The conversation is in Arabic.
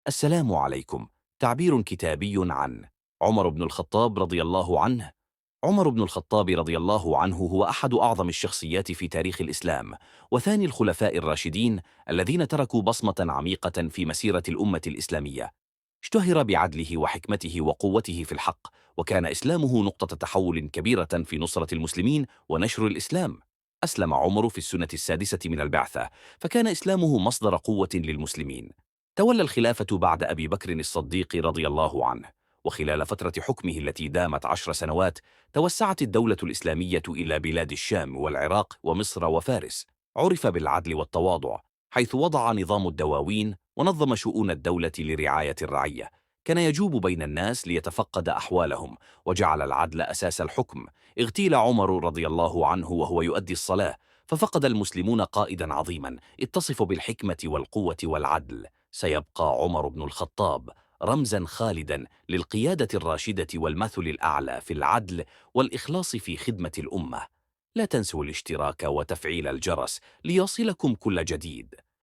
السلام عليكم. تعبير كتابي عن عمر بن الخطاب رضي الله عنه. عمر بن الخطاب رضي الله عنه هو أحد أعظم الشخصيات في تاريخ الإسلام، وثاني الخلفاء الراشدين الذين تركوا بصمة عميقة في مسيرة الأمة الإسلامية. اشتهر بعدله وحكمته وقوته في الحق، وكان إسلامه نقطة تحول كبيرة في نصرة المسلمين ونشر الإسلام. أسلم عمر في السنة السادسة من البعثة، فكان إسلامه مصدر قوة للمسلمين. تولى الخلافة بعد أبي بكر الصديق رضي الله عنه، وخلال فترة حكمه التي دامت 10 سنوات توسعت الدولة الإسلامية إلى بلاد الشام والعراق ومصر وفارس. عرف بالعدل والتواضع، حيث وضع نظام الدواوين ونظم شؤون الدولة لرعاية الرعية. كان يجوب بين الناس ليتفقد أحوالهم، وجعل العدل أساس الحكم. اغتيل عمر رضي الله عنه وهو يؤدي الصلاة، ففقد المسلمون قائدا عظيما اتصف بالحكمة والقوة والعدل. سيبقى عمر بن الخطاب رمزا خالدا للقيادة الراشدة والمثل الأعلى في العدل والإخلاص في خدمة الأمة. لا تنسوا الاشتراك وتفعيل الجرس ليصلكم كل جديد.